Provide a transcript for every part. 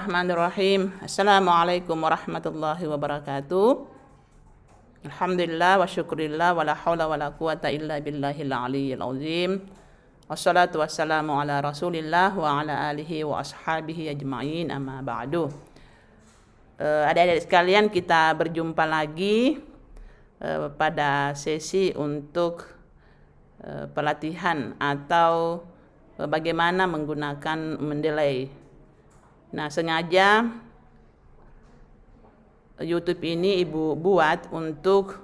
Bismillahirrahmanirrahim. Assalamualaikum warahmatullahi wabarakatuh. Alhamdulillah wa syukurillah wa la hawla wa la quwata illa billahil aliyyil azim. Wassalatu wassalamu ala rasulillah wa ala alihi wa ashabihi ajma'in, amma ba'du. Adik-adik sekalian, kita berjumpa lagi pada sesi untuk pelatihan atau bagaimana menggunakan Mendeley. Nah, sengaja YouTube ini Ibu buat untuk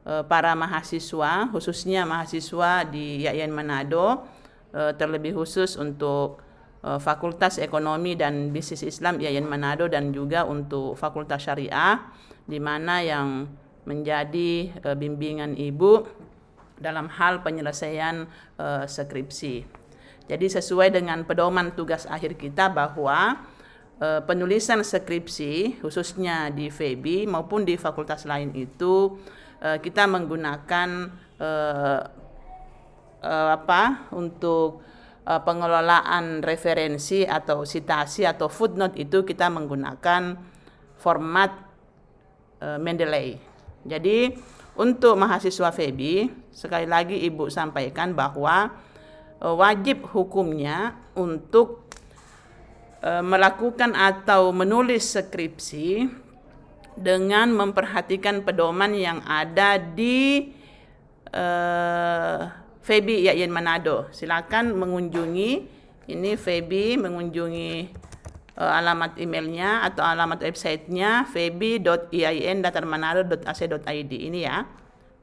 para mahasiswa, khususnya mahasiswa di IAIN Manado, terlebih khusus untuk Fakultas Ekonomi dan Bisnis Islam IAIN Manado, dan juga untuk Fakultas Syariah, di mana yang menjadi bimbingan Ibu dalam hal penyelesaian skripsi. Jadi sesuai dengan pedoman tugas akhir kita bahwa penulisan skripsi khususnya di FEBI maupun di fakultas lain itu kita menggunakan untuk pengelolaan referensi atau citasi atau footnote, itu kita menggunakan format Mendeley. Jadi untuk mahasiswa FEBI, sekali lagi Ibu sampaikan bahwa wajib hukumnya untuk melakukan atau menulis skripsi dengan memperhatikan pedoman yang ada di FEBI IAIN Manado. Silakan mengunjungi ini FEBI, mengunjungi alamat emailnya atau alamat websitenya febi.iain-manado.ac.id ini ya.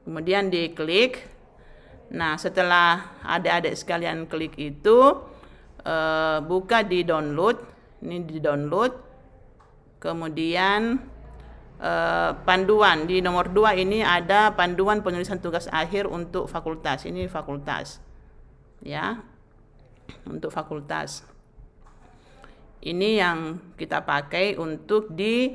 Kemudian diklik. Nah, setelah adik-adik sekalian klik itu, buka di download. Ini di download. Kemudian panduan di nomor 2 ini ada panduan penulisan tugas akhir untuk fakultas. Ini fakultas. Ya. Untuk fakultas. Ini yang kita pakai untuk di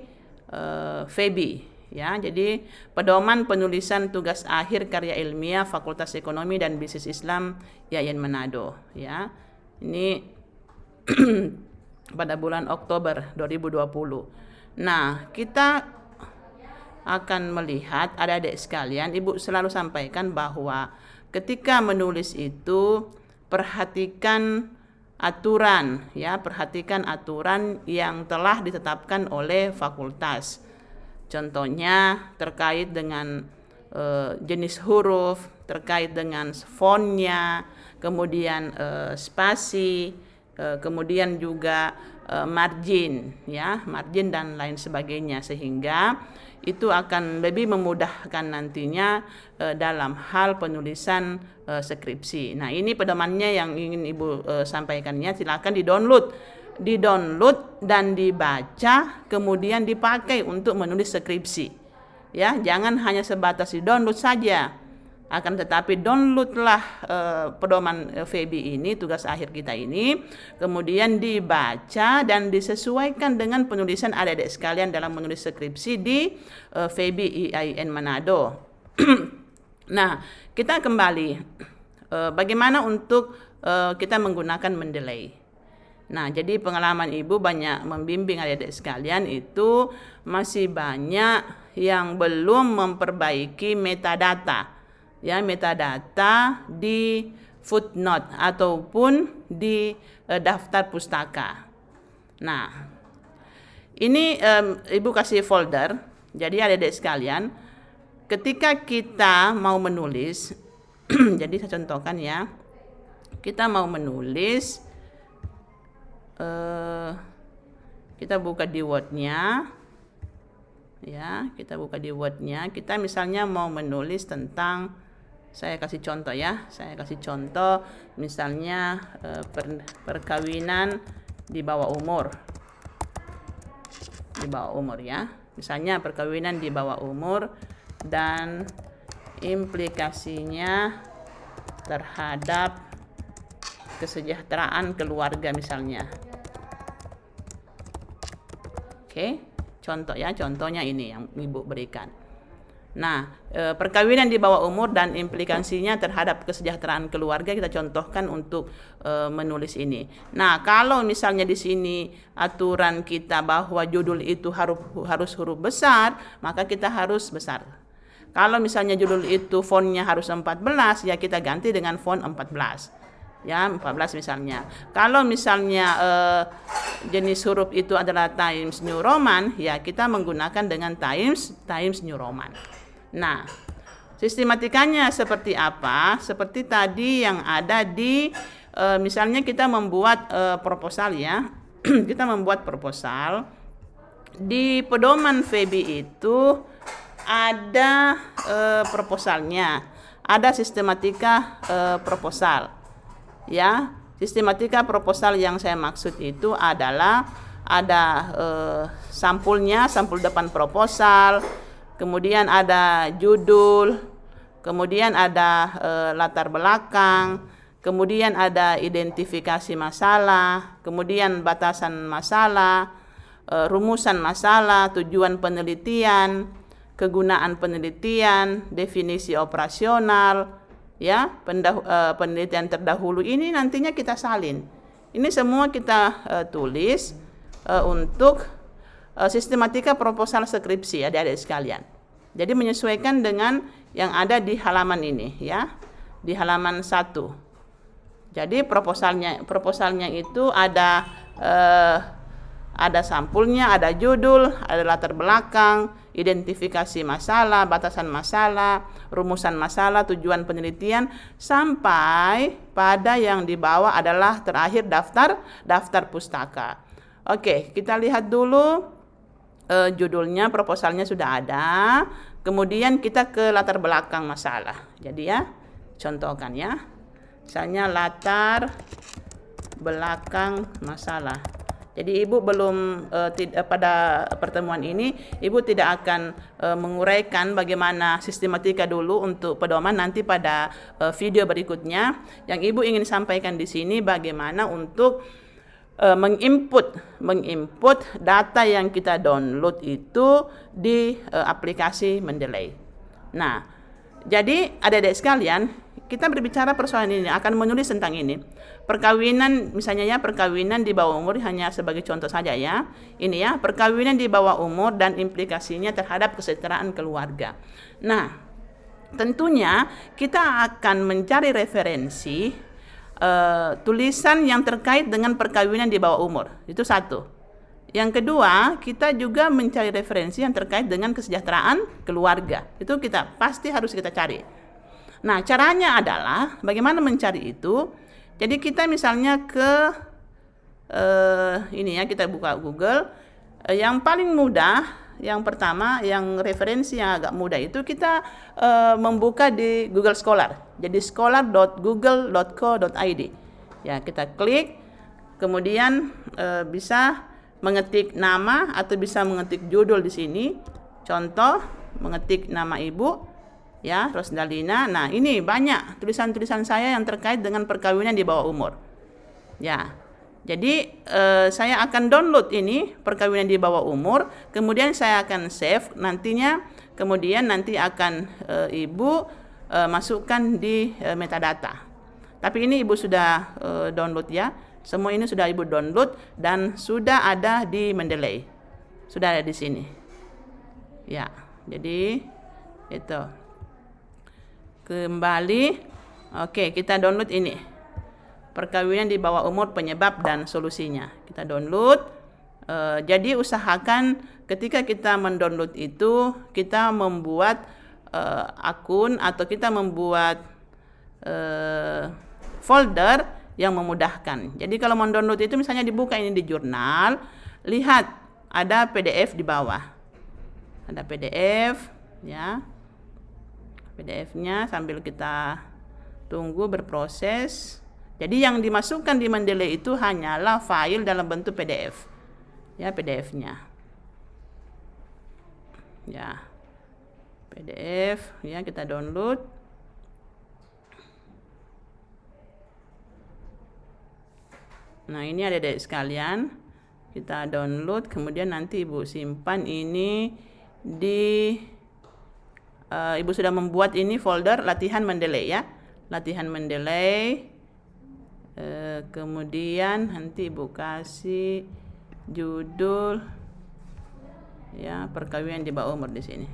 FEBI. Ya, jadi pedoman penulisan tugas akhir karya ilmiah Fakultas Ekonomi dan Bisnis Islam IAIN Manado. Ya, ini pada bulan Oktober 2020. Nah, kita akan melihat, adik-adik sekalian, Ibu selalu sampaikan bahwa ketika menulis itu perhatikan aturan, ya, perhatikan aturan yang telah ditetapkan oleh fakultas. Contohnya terkait dengan jenis huruf, terkait dengan fontnya, kemudian spasi, kemudian juga margin, ya, margin dan lain sebagainya, sehingga itu akan lebih memudahkan nantinya dalam hal penulisan skripsi. Nah, ini pedomannya yang ingin Ibu sampaikannya. Silakan di-download dan dibaca, kemudian dipakai untuk menulis skripsi. Ya, jangan hanya sebatas di-download saja. Akan tetapi downloadlah pedoman FEBI ini, tugas akhir kita ini, kemudian dibaca dan disesuaikan dengan penulisan adik-adik sekalian dalam menulis skripsi di FEBI IAIN Manado. Nah, kita kembali bagaimana untuk kita menggunakan Mendeley. Nah, jadi pengalaman Ibu banyak membimbing adik-adik sekalian itu masih banyak yang belum memperbaiki metadata. Ya, metadata di footnote ataupun di daftar pustaka. Nah, ini Ibu kasih folder. Jadi adik-adik sekalian, ketika kita mau menulis, jadi saya contohkan ya, kita mau menulis, kita buka di Word-nya, ya, kita buka di Word-nya. Kita misalnya mau menulis tentang, saya kasih contoh ya, misalnya perkawinan di bawah umur, ya, misalnya perkawinan di bawah umur dan implikasinya terhadap kesejahteraan keluarga misalnya. Oke, contoh ya, contohnya ini yang Ibu berikan. Nah, perkawinan di bawah umur dan implikasinya terhadap kesejahteraan keluarga kita contohkan untuk menulis ini. Nah, kalau misalnya di sini aturan kita bahwa judul itu harus huruf besar, maka kita harus besar. Kalau misalnya judul itu fontnya harus 14, ya kita ganti dengan font 14. Ya, 14 misalnya. Kalau misalnya jenis huruf itu adalah Times New Roman, ya kita menggunakan dengan Times New Roman. Nah, sistematikanya seperti apa? Seperti tadi yang ada di misalnya kita membuat proposal ya. Kita membuat proposal. Di pedoman FEBI itu ada proposalnya. Ada sistematika proposal. Ya, sistematika proposal yang saya maksud itu adalah ada sampulnya, sampul depan proposal. Kemudian ada judul, kemudian ada latar belakang, kemudian ada identifikasi masalah, kemudian batasan masalah, rumusan masalah, tujuan penelitian, kegunaan penelitian, definisi operasional, ya, penelitian terdahulu ini nantinya kita salin. Ini semua kita tulis untuk sistematika proposal skripsi adik-adik sekalian. Jadi menyesuaikan dengan yang ada di halaman ini ya. Di halaman 1. Jadi proposalnya itu ada sampulnya, ada judul, ada latar belakang, identifikasi masalah, batasan masalah, rumusan masalah, tujuan penelitian, sampai pada yang di bawah adalah terakhir daftar pustaka. Oke, kita lihat dulu. Judulnya, proposalnya sudah ada. Kemudian kita ke latar belakang masalah. Jadi ya, contohkan ya. Misalnya latar belakang masalah. Jadi Ibu belum pada pertemuan ini Ibu tidak akan menguraikan bagaimana sistematika dulu untuk pedoman. Nanti pada video berikutnya yang Ibu ingin sampaikan di sini bagaimana untuk menginput data yang kita download itu di aplikasi Mendeley. Nah, jadi adik-adik sekalian, kita berbicara persoalan ini, akan menulis tentang ini. Perkawinan, misalnya ya, perkawinan di bawah umur, hanya sebagai contoh saja ya. Ini ya, perkawinan di bawah umur dan implikasinya terhadap kesejahteraan keluarga. Nah, tentunya kita akan mencari referensi tulisan yang terkait dengan perkawinan di bawah umur. Itu satu. Yang kedua, kita juga mencari referensi yang terkait dengan kesejahteraan keluarga. Itu pasti harus kita cari. Nah, caranya adalah bagaimana mencari itu. Jadi kita misalnya ke ini ya, kita buka Google. Yang paling mudah, yang pertama, yang referensi yang agak mudah itu kita membuka di Google Scholar. Jadi scholar.google.co.id. Ya, kita klik, kemudian bisa mengetik nama atau bisa mengetik judul di sini. Contoh, mengetik nama Ibu, ya, Rosdalina. Nah, ini banyak tulisan-tulisan saya yang terkait dengan perkawinan di bawah umur. Ya. Jadi saya akan download ini perkawinan di bawah umur, kemudian saya akan save nantinya, kemudian nanti akan Ibu masukkan di metadata. Tapi ini Ibu sudah download ya, semua ini sudah Ibu download dan sudah ada di Mendeley, sudah ada di sini. Ya, jadi itu. Kembali, oke, kita download ini. Perkawinan di bawah umur, penyebab dan solusinya. Kita download. Jadi usahakan ketika kita mendownload itu, kita membuat akun atau kita membuat folder yang memudahkan. Jadi kalau mendownload itu misalnya dibuka ini di jurnal, lihat ada PDF di bawah. Ada PDF, ya. PDF-nya sambil kita tunggu berproses. Jadi yang dimasukkan di Mendeley itu hanyalah file dalam bentuk PDF. Ya, PDF-nya. Ya. PDF, ya, kita download. Nah, ini adik-adik sekalian. Kita download, kemudian nanti Ibu simpan ini di Ibu sudah membuat ini folder latihan Mendeley ya. Latihan Mendeley. Kemudian nanti Ibu kasih judul ya, perkawinan di bawah umur di sini.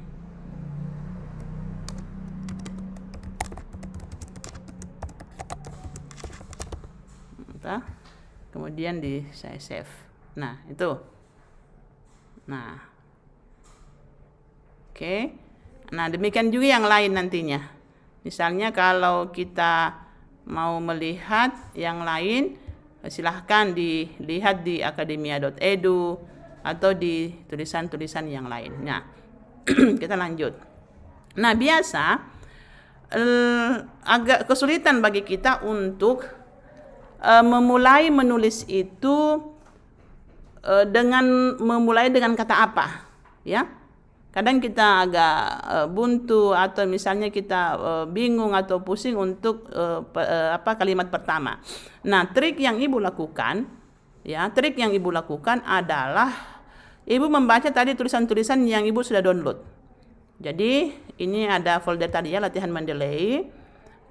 Kemudian saya save. Nah, itu. Nah. Oke. Nah, demikian juga yang lain nantinya. Misalnya kalau kita mau melihat yang lain, silahkan dilihat di akademia.edu atau di tulisan-tulisan yang lain. Nah, kita lanjut. Nah, biasa agak kesulitan bagi kita untuk memulai menulis itu memulai dengan kata apa, ya? Kadang kita agak buntu atau misalnya kita bingung atau pusing untuk kalimat pertama. Nah, trik yang Ibu lakukan adalah Ibu membaca tadi tulisan-tulisan yang Ibu sudah download. Jadi ini ada folder tadi ya, latihan Mendeley.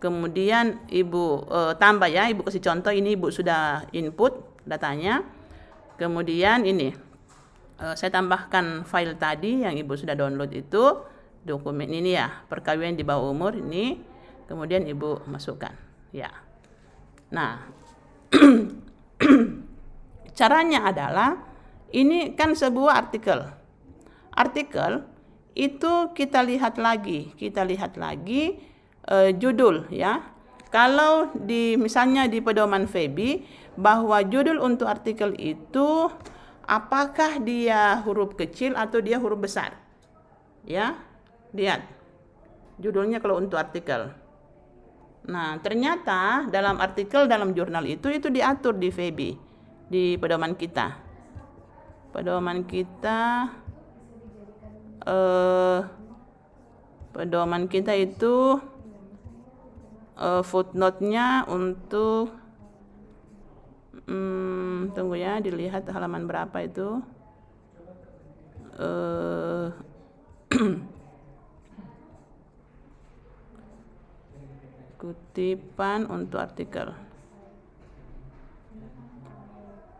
Kemudian Ibu tambah ya, Ibu kasih contoh, ini Ibu sudah input datanya. Kemudian ini saya tambahkan file tadi yang Ibu sudah download itu, dokumen ini ya, perkawinan di bawah umur ini. Kemudian Ibu masukkan ya. Nah, caranya adalah ini kan sebuah artikel. Artikel itu kita lihat lagi judul ya. Kalau misalnya di pedoman FEBI bahwa judul untuk artikel itu apakah dia huruf kecil atau dia huruf besar. Ya. Lihat. Judulnya kalau untuk artikel. Nah, ternyata dalam artikel dalam jurnal itu diatur di FEBI, di pedoman kita. Pedoman kita itu footnote-nya untuk tunggu ya, dilihat halaman berapa itu. Kutipan untuk artikel.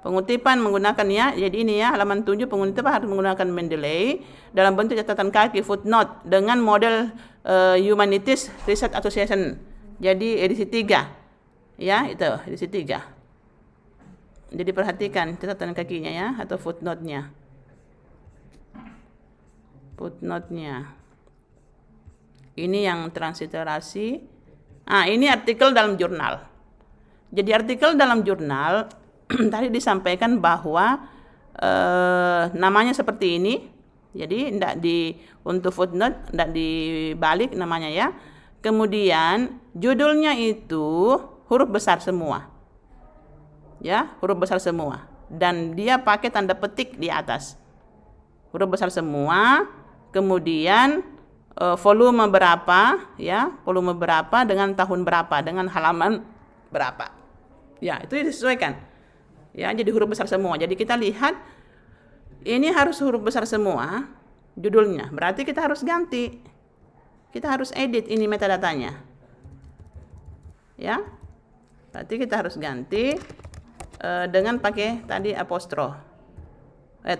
Pengutipan menggunakan ya, jadi ini ya, halaman 7 pengutipan harus menggunakan Mendeley dalam bentuk catatan kaki footnote dengan model Humanities Research Association. Jadi edisi 3. Ya, itu edisi 3. Jadi perhatikan catatan kakinya ya, atau footnote-nya. Ini yang transliterasi. Ini artikel dalam jurnal. Jadi artikel dalam jurnal tadi disampaikan bahwa namanya seperti ini. Jadi untuk footnote tidak dibalik namanya ya. Kemudian judulnya itu huruf besar semua. Ya, huruf besar semua. Dan dia pakai tanda petik di atas. Huruf besar semua. Kemudian volume berapa ya, volume berapa dengan tahun berapa, dengan halaman berapa. Ya, itu disesuaikan. Ya, jadi huruf besar semua. Jadi kita lihat ini harus huruf besar semua judulnya. Berarti kita harus ganti. Kita harus edit ini metadatanya. Ya. Berarti kita harus ganti dengan pakai tadi apostrof.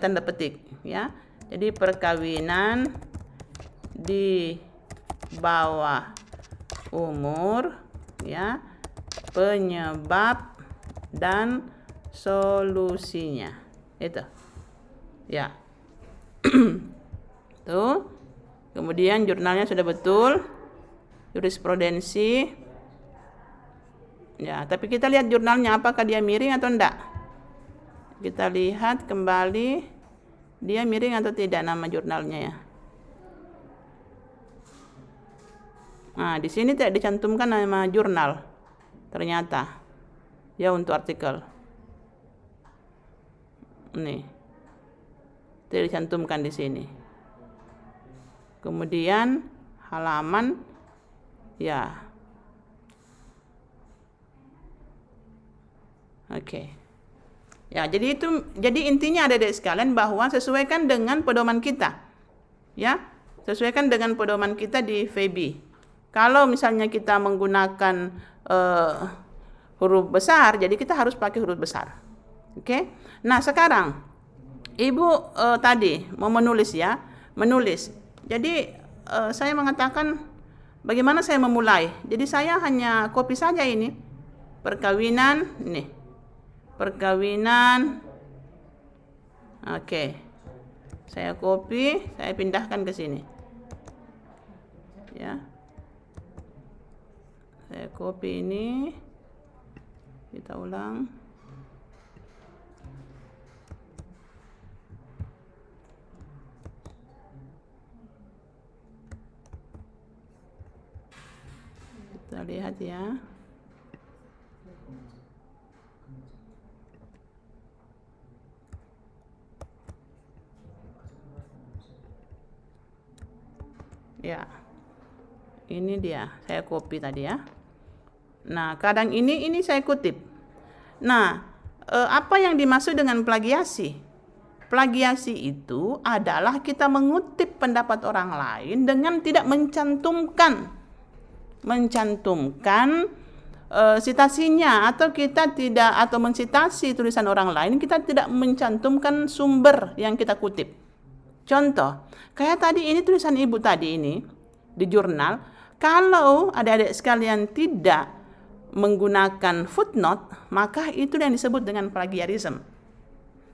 Tanda petik, ya. Jadi perkawinan di bawah umur, ya. Penyebab dan solusinya. Itu. Ya. Tuh. Kemudian jurnalnya sudah betul. Jurisprudensi. Ya, tapi kita lihat jurnalnya apakah dia miring atau enggak. Kita lihat kembali dia miring atau tidak nama jurnalnya ya. Nah, di sini tidak dicantumkan nama jurnal. Ternyata ya untuk artikel. Nih. Tidak dicantumkan di sini. Kemudian halaman ya. Oke. Ya, jadi intinya ada di sekalian bahwa sesuaikan dengan pedoman kita. Ya. sesuaikan dengan pedoman kita di FEBI. Kalau misalnya kita menggunakan huruf besar, jadi kita harus pakai huruf besar. Oke? Nah, sekarang Ibu tadi mau menulis ya, menulis. Jadi saya mengatakan bagaimana saya memulai. Jadi saya hanya copy saja ini. Perkawinan, nih. Perkawinan. Oke. Saya copy, saya pindahkan ke sini. Ya. Saya copy ini. Kita ulang. Kita lihat ya. Ya. Ini dia, saya copy tadi ya. Nah, kadang ini saya kutip. Nah, apa yang dimaksud dengan plagiasi? Plagiasi itu adalah kita mengutip pendapat orang lain dengan tidak mencantumkan citasinya, atau kita tidak, atau mensitasi tulisan orang lain, kita tidak mencantumkan sumber yang kita kutip. Contoh, kayak tadi ini tulisan Ibu tadi ini di jurnal, kalau adik-adik sekalian tidak menggunakan footnote, maka itu yang disebut dengan plagiarisme.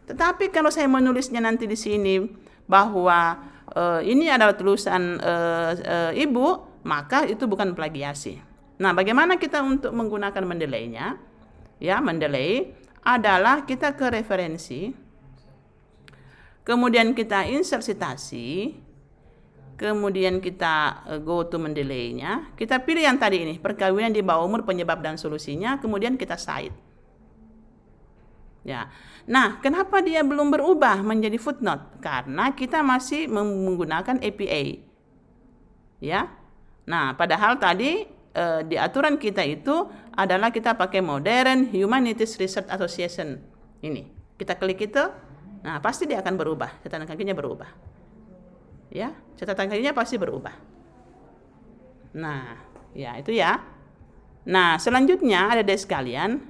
Tetapi kalau saya menulisnya nanti di sini bahwa ini adalah tulisan Ibu, maka itu bukan plagiasi. Nah, bagaimana kita untuk menggunakan mendelainya? Ya, mendelay adalah kita ke referensi, kemudian kita insert citasi, kemudian kita go to mendelaynya, kita pilih yang tadi ini, perkawinan di bawah umur, penyebab dan solusinya, kemudian kita cite. Ya. Nah, kenapa dia belum berubah menjadi footnote? Karena kita masih menggunakan APA. Ya. Nah, padahal tadi di aturan kita itu adalah kita pakai Modern Humanities Research Association. Ini. Kita klik itu, nah pasti dia akan berubah, catatan kakinya berubah. Ya, catatan kakinya pasti berubah. Nah, ya itu ya. Nah, selanjutnya ada des sekalian,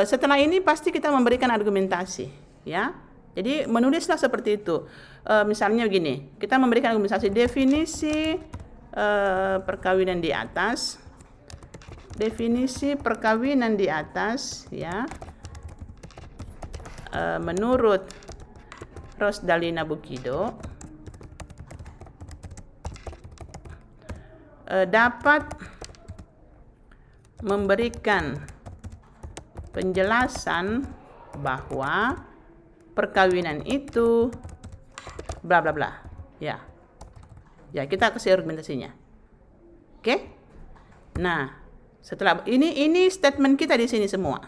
setelah ini pasti kita memberikan argumentasi, ya. Jadi menulislah seperti itu. Misalnya begini, kita memberikan argumentasi definisi perkawinan di atas. Definisi perkawinan di atas, ya. Menurut Rosdalina Bukido dapat memberikan penjelasan bahwa perkawinan itu bla bla bla. Ya. Ya, kita kasih argumentasinya. Oke? Nah, setelah ini statement kita di sini semua.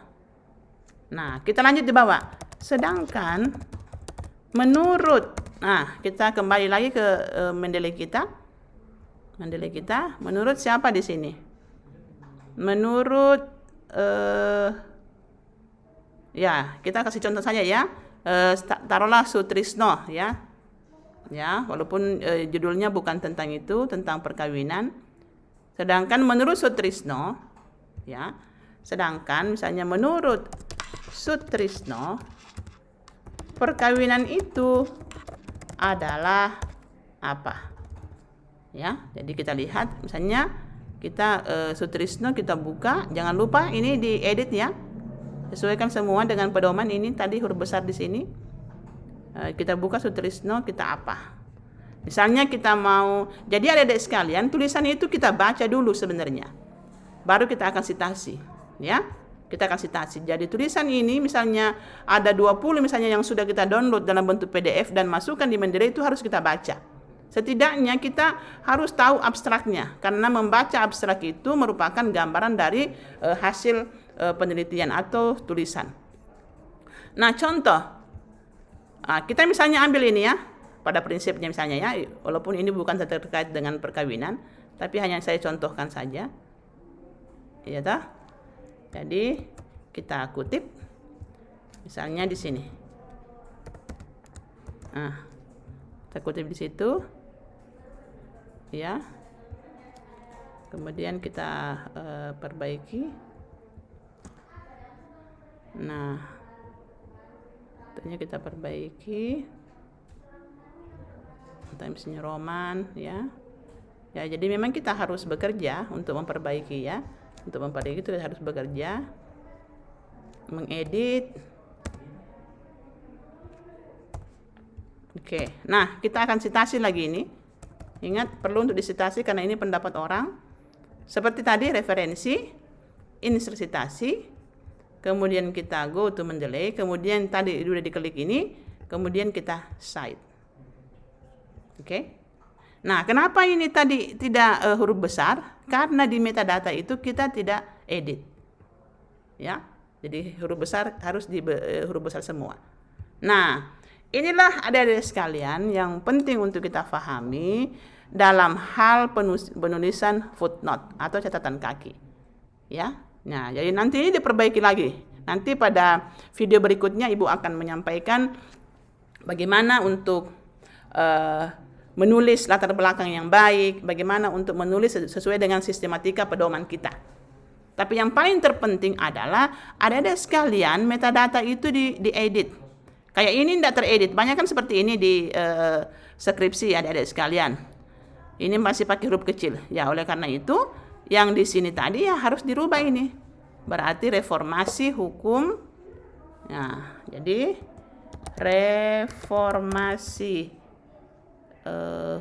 Nah, kita lanjut di bawah. Sedangkan menurut, nah kita kembali lagi ke Mendeley kita. Mendeley kita, menurut siapa di sini? Menurut ya, kita kasih contoh saja ya. Taruhlah Sutrisno ya. Ya, walaupun judulnya bukan tentang itu, tentang perkawinan. Sedangkan menurut Sutrisno, ya. Sedangkan misalnya menurut Sutrisno, perkawinan itu adalah apa? Ya, jadi kita lihat misalnya kita Sutrisno kita buka, jangan lupa ini diedit ya. Sesuaikan semua dengan pedoman ini tadi huruf besar di sini. Kita buka Sutrisno, kita apa? Misalnya kita mau, jadi adik-adik sekalian, tulisan itu kita baca dulu sebenarnya. Baru kita akan citasi, ya. Kita akan citasi. Jadi tulisan ini misalnya ada 20 misalnya yang sudah kita download dalam bentuk PDF dan masukkan di Mendeley, itu harus kita baca. Setidaknya kita harus tahu abstraknya, karena membaca abstrak itu merupakan gambaran dari hasil penelitian atau tulisan. Nah, contoh. Kita misalnya ambil ini ya, pada prinsipnya misalnya ya, walaupun ini bukan terkait dengan perkawinan, tapi hanya saya contohkan saja. Ya toh? Jadi kita kutip, misalnya di sini. Kita kutip di situ. ya. Kemudian kita perbaiki. Nah, tentunya kita perbaiki Times New Roman, ya. Ya, jadi memang kita harus bekerja untuk memperbaiki, ya. Untuk memperbaiki itu kita harus bekerja, mengedit. Oke, nah kita akan citasi lagi ini. Ingat, perlu untuk disitasi karena ini pendapat orang. Seperti tadi, referensi, insert citasi, kemudian kita go to Mendeley, kemudian tadi sudah diklik ini, kemudian kita cite. Oke. Nah, kenapa ini tadi tidak huruf besar? Karena di metadata itu kita tidak edit. Ya. Jadi huruf besar harus di huruf besar semua. Nah, inilah adik-adik sekalian yang penting untuk kita pahami dalam hal penulisan footnote atau catatan kaki. Ya. Nah, jadi nanti ini diperbaiki lagi. Nanti pada video berikutnya Ibu akan menyampaikan bagaimana untuk menulis latar belakang yang baik, bagaimana untuk menulis sesuai dengan sistematika pedoman kita. Tapi yang paling terpenting adalah adik-adik sekalian metadata itu diedit. Kayak ini tidak teredit, banyak kan seperti ini di skripsi adik-adik sekalian. Ini masih pakai huruf kecil. Ya, oleh karena itu yang di sini tadi ya harus dirubah ini. Berarti reformasi hukum. Nah, jadi reformasi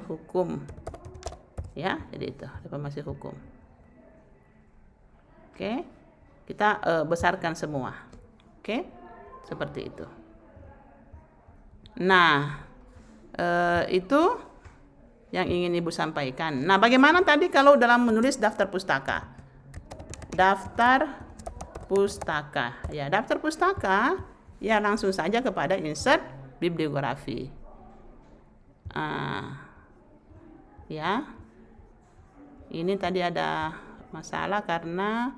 hukum, ya, jadi itu reformasi hukum. Oke, kita besarkan semua. Oke, seperti itu. Nah, itu yang ingin Ibu sampaikan. Nah, bagaimana tadi kalau dalam menulis daftar pustaka? Daftar pustaka, ya, daftar pustaka, ya langsung saja kepada insert bibliografi. Ya, ini tadi ada masalah karena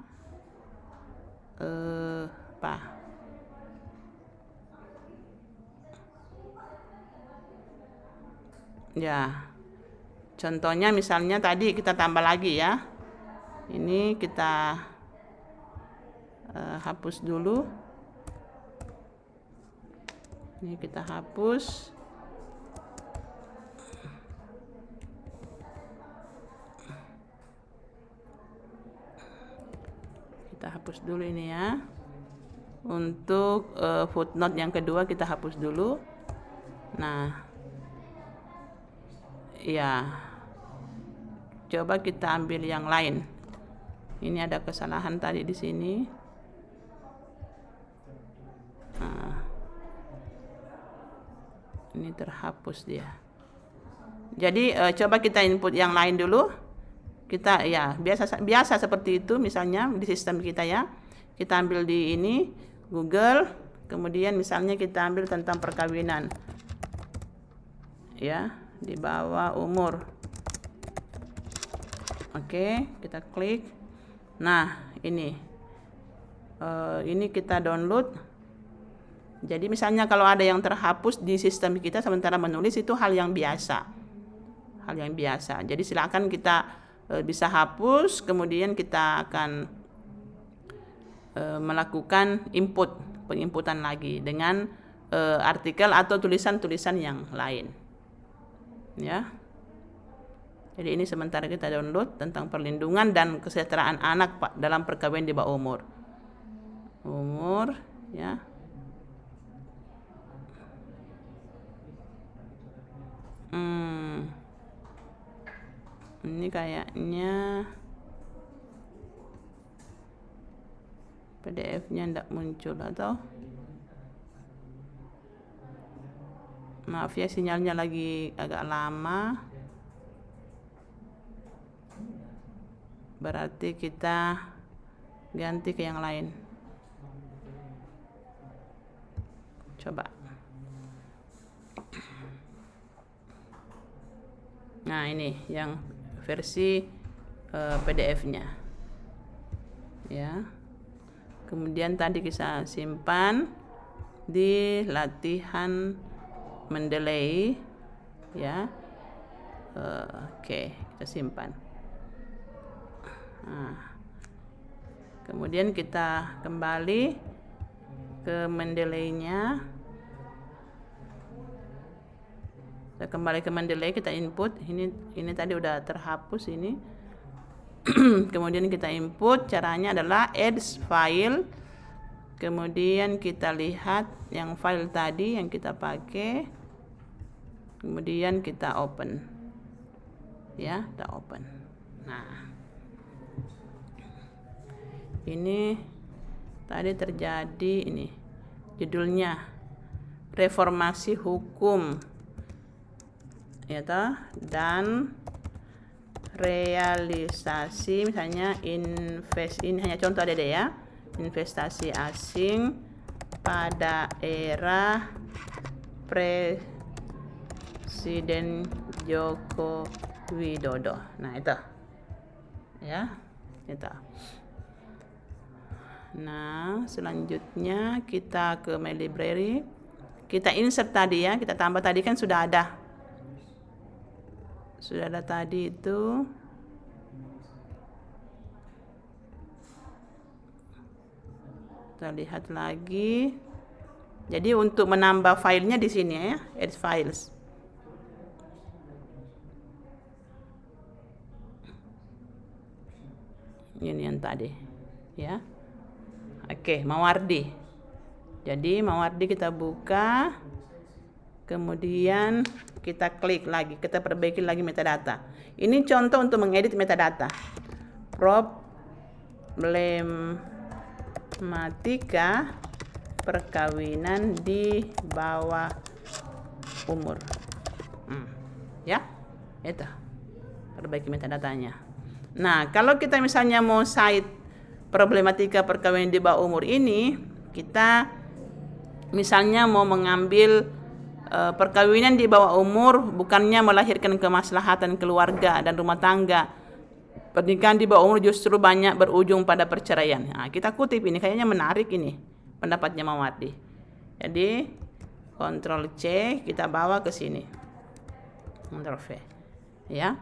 ya, contohnya misalnya tadi kita tambah lagi, ya. Ini kita hapus dulu. Ini kita hapus. Kita hapus dulu ini, ya. Untuk footnote yang kedua kita hapus dulu. Nah, ya, coba kita ambil yang lain. Ini ada kesalahan tadi di sini. Nah, ini terhapus dia. Jadi coba kita input yang lain dulu. Kita ya biasa seperti itu, misalnya di sistem kita, ya. Kita ambil di ini Google, kemudian misalnya kita ambil tentang perkawinan. Ya, di bawah umur. Oke, kita klik. Nah, ini kita download. Jadi misalnya kalau ada yang terhapus di sistem kita sementara menulis, itu hal yang biasa. Hal yang biasa. Jadi silakan kita bisa hapus, kemudian kita akan melakukan penginputan lagi dengan artikel atau tulisan-tulisan yang lain, ya. Jadi ini sementara kita download tentang perlindungan dan kesejahteraan anak dalam perkawinan di bawah umur, ya. Ini kayaknya PDF-nya tidak muncul, atau maaf ya, sinyalnya lagi agak lama. Berarti kita ganti ke yang lain. Coba. Nah, ini yang versi PDF-nya, ya. Kemudian tadi kita simpan di latihan Mendeley, ya. Oke, kita simpan. Kemudian kita kembali ke Mendeley-nya. Kita kembali ke Mendeley, kita input. Ini tadi udah terhapus ini. Kemudian kita input. Caranya adalah add file. Kemudian kita lihat yang file tadi yang kita pakai. Kemudian kita open. Ya, kita open. Nah, ini tadi terjadi ini judulnya reformasi hukum ya toh, dan realisasi misalnya ini hanya contoh ada ya, investasi asing pada era Presiden Joko Widodo. Nah itu ya, itu. Nah, selanjutnya kita ke My Library. Kita insert tadi ya, kita tambah tadi kan sudah ada. Sudah ada tadi itu. Kita lihat lagi. Jadi untuk menambah filenya di sini ya, add files. Ini yang tadi, ya. Oke, Mawardi. Jadi Mawardi kita buka, kemudian kita klik lagi, kita perbaiki lagi metadata. Ini contoh untuk mengedit metadata. Problematika perkawinan di bawah umur. Ya, itu. Perbaiki metadatanya. Nah, kalau kita misalnya mau cite problematika perkawinan di bawah umur ini, kita misalnya mau mengambil perkawinan di bawah umur bukannya melahirkan kemaslahatan keluarga dan rumah tangga. Pernikahan di bawah umur justru banyak berujung pada perceraian. Nah, kita kutip ini, kayaknya menarik ini pendapatnya Mawardi. Jadi Ctrl C, kita bawa ke sini. Ctrl V. Ya.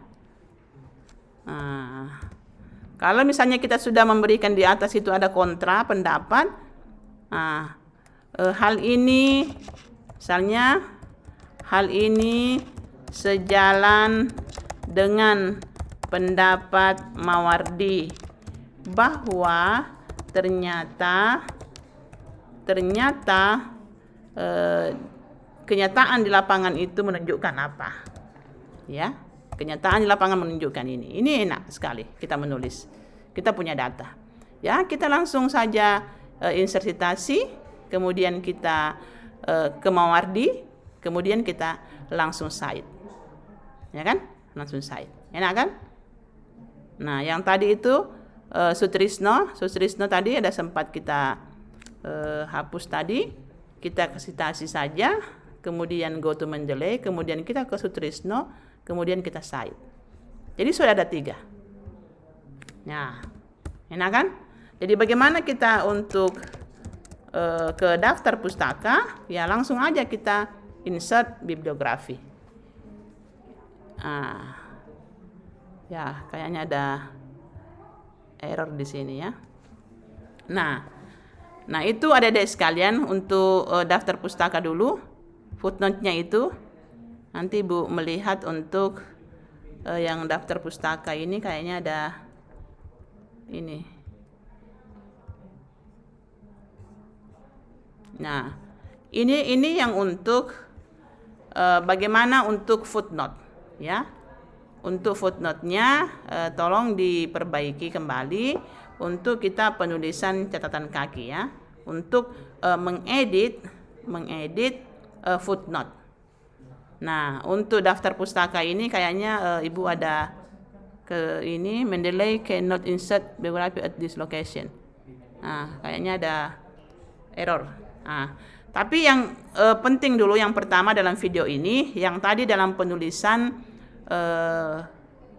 Kalau misalnya kita sudah memberikan di atas itu ada kontra pendapat, hal ini misalnya hal ini sejalan dengan pendapat Mawardi bahwa ternyata kenyataan di lapangan itu menunjukkan apa, ya. Kenyataan di lapangan menunjukkan ini. Ini enak sekali kita menulis. Kita punya data. Ya, kita langsung saja insert citasi, kemudian kita ke Mawardi, kemudian kita langsung cite. Ya kan? Langsung cite. Enak kan? Nah, yang tadi itu Sutrisno tadi ada sempat kita hapus tadi. Kita ke citasi saja, kemudian go to Mendeley, kemudian kita ke Sutrisno, kemudian kita cite. Jadi sudah ada 3. Nah, enak kan? Jadi bagaimana kita untuk ke daftar pustaka? Ya langsung aja kita insert bibliografi. Ya kayaknya ada error di sini ya. Nah itu adik-adik sekalian untuk daftar pustaka dulu. Footnote-nya itu. Nanti Bu melihat untuk yang daftar pustaka ini kayaknya ada ini. Nah, ini yang untuk bagaimana untuk footnote, ya. Untuk footnote-nya tolong diperbaiki kembali untuk kita penulisan catatan kaki ya. Untuk mengedit footnote. Nah, untuk daftar pustaka ini kayaknya Ibu ada ke ini Mendeley cannot insert bibliography at this location. Nah, kayaknya ada error. Tapi yang penting dulu yang pertama dalam video ini, yang tadi dalam penulisan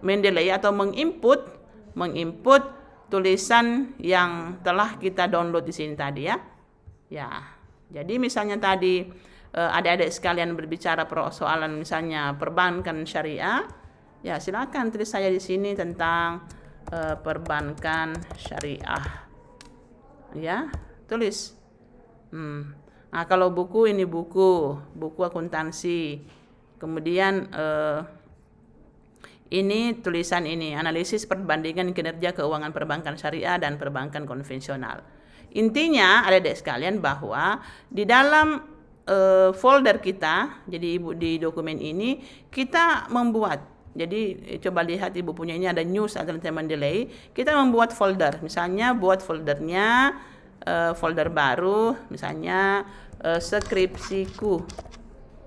Mendeley atau menginput tulisan yang telah kita download di sini tadi ya. Ya. Jadi misalnya tadi adik-adik sekalian berbicara persoalan misalnya perbankan syariah. Ya, silakan tulis saja di sini tentang perbankan syariah. Ya, tulis. Nah, kalau buku ini buku akuntansi. Kemudian ini tulisan ini, analisis perbandingan kinerja keuangan perbankan syariah dan perbankan konvensional. Intinya, adik-adik sekalian, bahwa di dalam folder kita, jadi Ibu di dokumen ini, kita membuat, jadi coba lihat Ibu punya ini ada news Agreement Delay, kita membuat folder, misalnya buat foldernya, folder baru, misalnya skripsiku,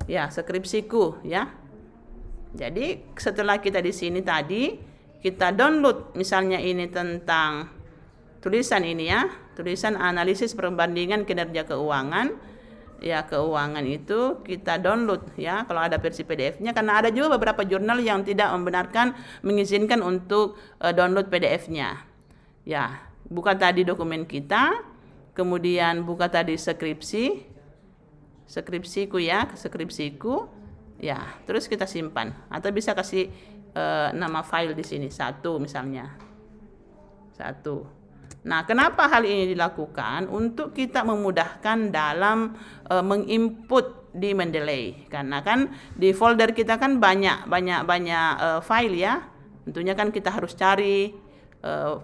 ya skripsiku, ya. Jadi setelah kita di sini tadi, kita download misalnya ini tentang tulisan ini ya, tulisan analisis perbandingan kinerja keuangan. Ya, keuangan itu kita download ya, kalau ada versi PDF-nya, karena ada juga beberapa jurnal yang tidak mengizinkan untuk download PDF-nya. Ya, buka tadi dokumen kita, kemudian buka tadi skripsiku ya, skripsiku. Ya, terus kita simpan atau bisa kasih nama file di sini 1 misalnya. 1. Nah, kenapa hal ini dilakukan? Untuk kita memudahkan dalam menginput di Mendeley. Karena kan di folder kita kan banyak file ya. Tentunya kan kita harus cari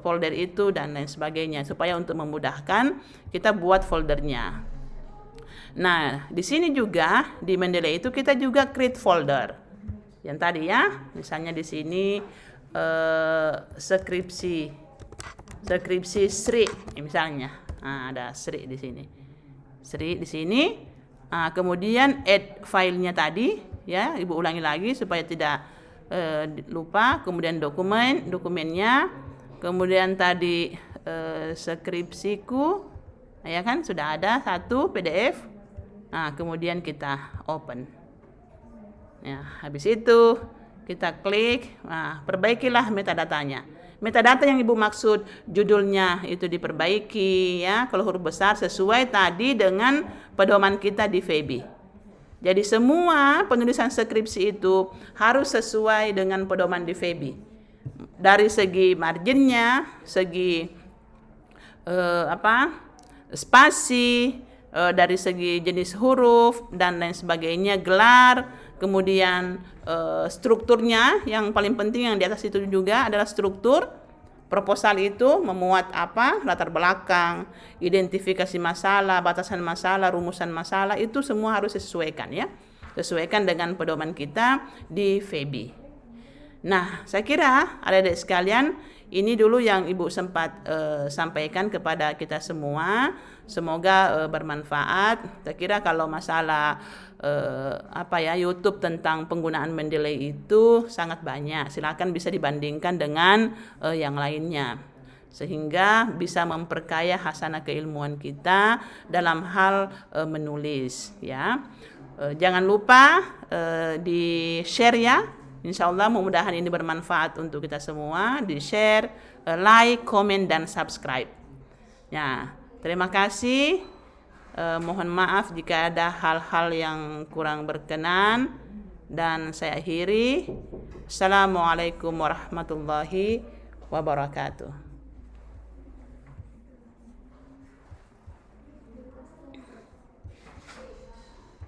folder itu dan lain sebagainya, supaya untuk memudahkan kita buat foldernya. Nah, di sini juga di Mendeley itu kita juga create folder. Yang tadi ya, misalnya di sini skripsi Sri misalnya. Nah, ada Sri di sini. Sri di sini. Kemudian add filenya tadi ya, Ibu ulangi lagi supaya tidak lupa. Kemudian dokumennya. Kemudian tadi skripsiku. Ya kan sudah ada 1 PDF. Nah, kemudian kita open. Ya, habis itu kita klik, perbaikilah metadatanya. Metadata yang Ibu maksud judulnya itu diperbaiki ya, kalau huruf besar sesuai tadi dengan pedoman kita di FEBI. Jadi semua penulisan skripsi itu harus sesuai dengan pedoman di FEBI. Dari segi marginnya, segi spasi, dari segi jenis huruf dan lain sebagainya, gelar, kemudian strukturnya yang paling penting yang di atas itu juga adalah struktur. Proposal itu memuat apa? Latar belakang, identifikasi masalah, batasan masalah, rumusan masalah, itu semua harus disesuaikan ya. Sesuaikan dengan pedoman kita di FEBI. Nah, saya kira adik-adik sekalian, ini dulu yang Ibu sempat sampaikan kepada kita semua. Semoga bermanfaat. Saya kira kalau masalah YouTube tentang penggunaan Mendeley itu sangat banyak. Silakan bisa dibandingkan dengan yang lainnya, sehingga bisa memperkaya hasanah keilmuan kita dalam hal menulis ya. Jangan lupa di share ya. Insya Allah mudah-mudahan ini bermanfaat untuk kita semua. Di share, like, komen, dan subscribe. Ya, terima kasih. Mohon maaf jika ada hal-hal yang kurang berkenan, dan saya akhiri. Assalamualaikum warahmatullahi wabarakatuh.